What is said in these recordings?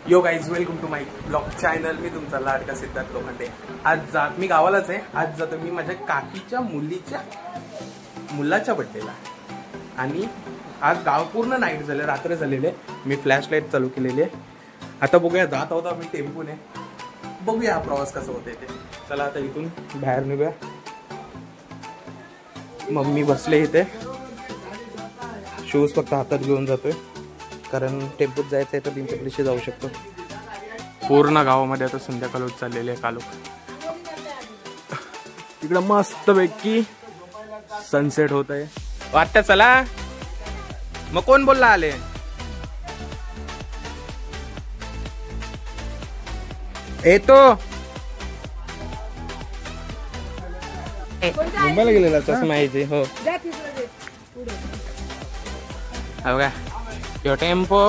Yo guys, welcome to my blog channel. मी तुमचा लाडका सिद्धार्थ लोखंडे. मी गावालाच आहे. आज जातो मी माझ्या काकीच्या मुलाच्या बड्डेला. आणि आज गाव पूर्ण नाईट झाले, रात्र झालेले. मी फ्लॅश लाईट चालू केलेली आहे. आता बघूया, जात आहोत आम्ही टेम्पोने. बघूया हा प्रवास कसा होते ते. चला आता इथून बाहेर निघूया. मम्मी बसले इथे. शूज फक्त हातात घेऊन जातोय, कारण टेम्पोत जायचं आहे तर बिनचपलीशी जाऊ शकतो. पूर्ण गावामध्ये आता संध्याकाळ होत चाललेली आहे. कालोख इकडं मस्त पैकी सनसेट होत आहे. वाटतं चला. मग कोण बोलला आले? येतो. मुंबईला गेलेला तसं माहिती. हो बघा, यो टेम्पो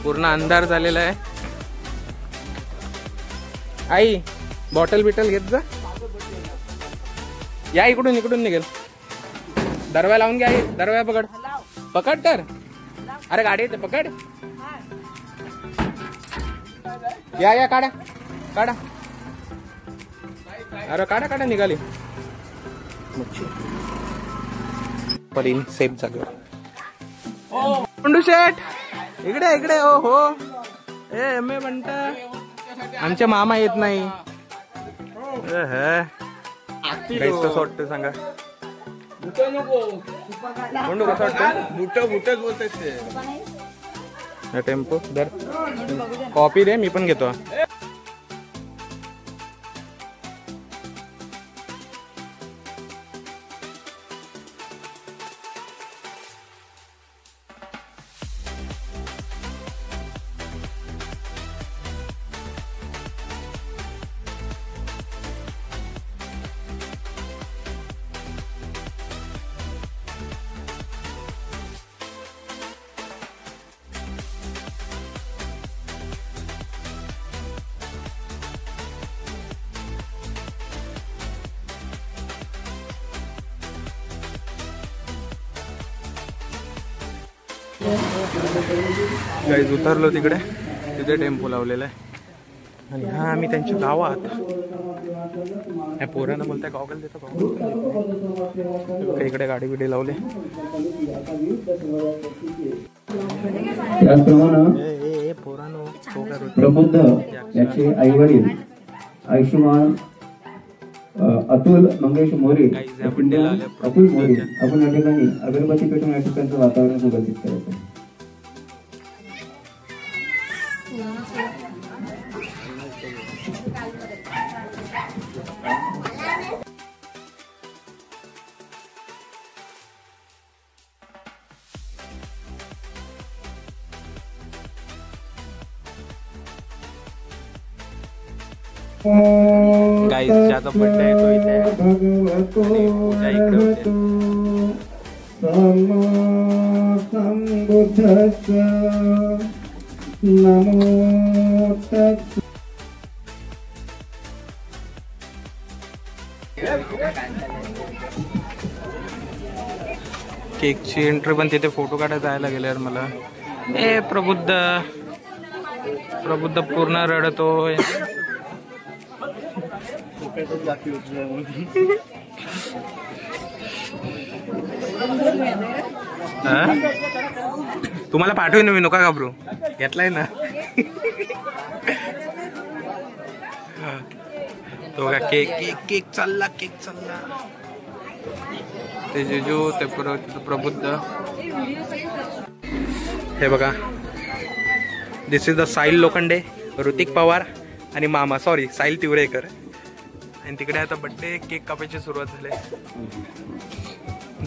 पूर्ण अंधार झालेला आहे. आई बॉटल बिटल घेत जा. या इकडून निघेल. दरवाजा लावून घ्या. आई दरवाजा पकड तर. अरे गाडी येते, पकड. या काढा. अरे काढा निघाली. परीन सेफ जागेवर. पंडू शेठ इकडे. ओ हो ए एम ए म्हणता. आमचे मामा येत नाही. कसं वाटतं सांगा. पंडू कसं वाटतं? बुट बोलते. टेम्पो दर कॉपी दे, मी पण घेतो. गाईज उतरलो तिकडे. तिथे टेम्पो लावलेला आहे. आणि हा आम्ही त्यांच्या गावात. या पोरांना बोलताय गॉगल देतो. इकडे गाडी बिडी लावले. पोरांनो प्रबुद्ध याचे आई वडील आयुष्यमान अतुल मंगेश मोरे. अतुल मोरे आपण या ठिकाणी अगरबत्ती पेटून या ठिकाणचं वातावरण सुगंधित करायचं. गाईज ज्याचा बर्थडे आहे तो इथे. पूजा इकडे होते. केकची एंट्री पण तिथे फोटो काढायला जायला गेल्यावर मला प्रबुद्ध पूर्ण रडतोय. तुम्हाला पाठवून मी, नका घाबरू. घेतलाय ना तो का. केक चालला. ते जेजू, ते प्रबुद्ध. हे बघा, दिस इज द साहिल लोखंडे, ऋतिक पवार आणि मामा. सॉरी, साहिल तिवरेकर. आणि तिकडे आता बड्डे केक कापायची सुरुवात झाली.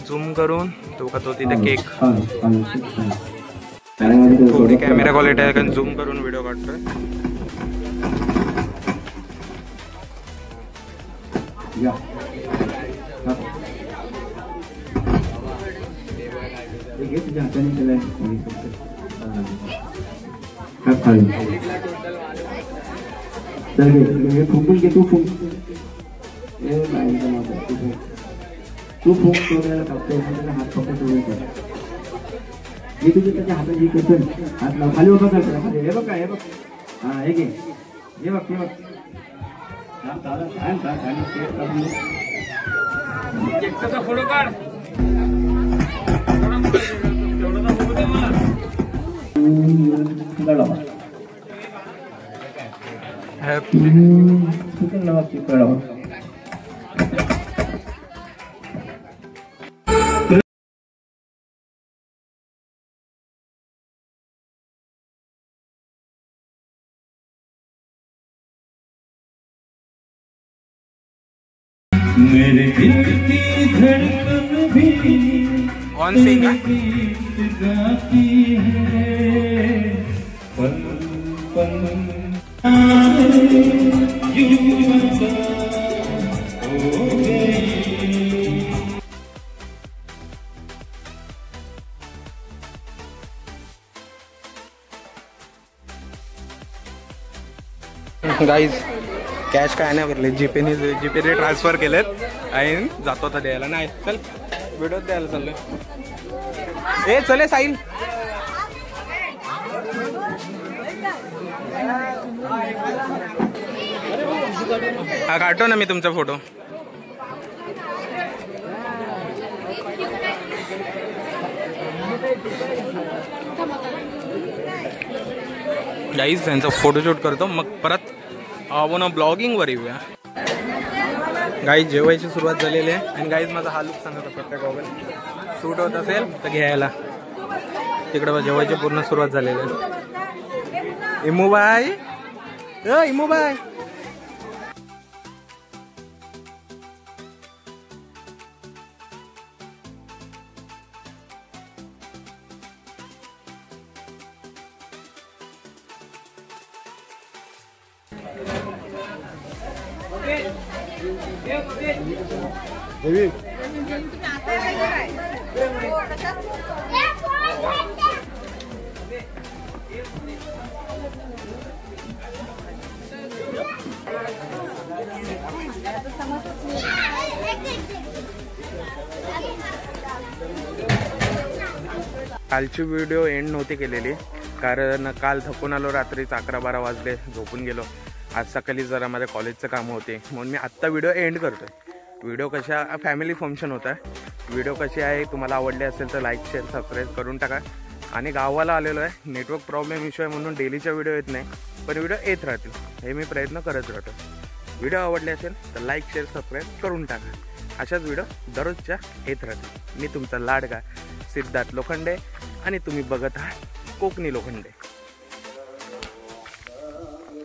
झूम करून तो का तो तिथे केक. थोडी कॅमेरा क्वालिटी आहे, कारण झूम करून व्हिडिओ काढतोय. फुंकून घे तू. तू फुंक. हात पकडतो. मी तुझ्या त्याच्या हाताची केसन हात लाव खाली उभा करतो खाली हे बघ काय हे बघ हा हे घे हे बघ हे बघ फोटो काढ मेरे दिल की धड़कन भी ऑन सिंग गाती है पल पल हो गई। गाईज कॅश काय नाही भरले जीपेने ट्रान्सफर केलेत आणि जातो आता द्यायला नाही चल व्हिडिओ द्यायला चाललोय ए चले साईल हा काढतो ना मी तुमचा फोटो गाईज त्यांचा फोटोशूट करतो मग परत आपण ब्लॉगिंगवर येऊया गाईज जेवायची सुरुवात झालेली आहे आणि गाईज माझा हा लुक सांगत प्रत्येक गॉगल सूट होत असेल तर घ्यायला तिकडे जेवायची पूर्ण सुरुवात झालेली आहे इमूबाई इमूबाई कालची व्हिडिओ एंड नव्हती केलेली कारण काल थकून आलो रात्रीच 11-12 वाजले झोपून गेलो आज सकाळी जरा माझ्या कॉलेजचं काम होते म्हणून मी आत्ता व्हिडिओ एंड करतोय व्हिडिओ कशा फॅमिली फंक्शन होता व्हिडिओ कशी आहे तुम्हाला आवडले असेल तर लाईक शेअर सबस्क्राईब करून टाका आणि गावाला आलेलो आहे नेटवर्क प्रॉब्लेम इश्यू आहे म्हणून डेलीचा व्हिडिओ येत नाही पण व्हिडिओ येत राहतील हे मी प्रयत्न करत राहतो व्हिडिओ आवडले असेल तर लाईक शेअर सबस्क्राईब करून टाका अशाच व्हिडिओ दररोजच्या येत राहतील मी तुमचा लाडका सिद्धार्थ लोखंडे आणि तुम्ही बघत आहात कोकणी लोखंडे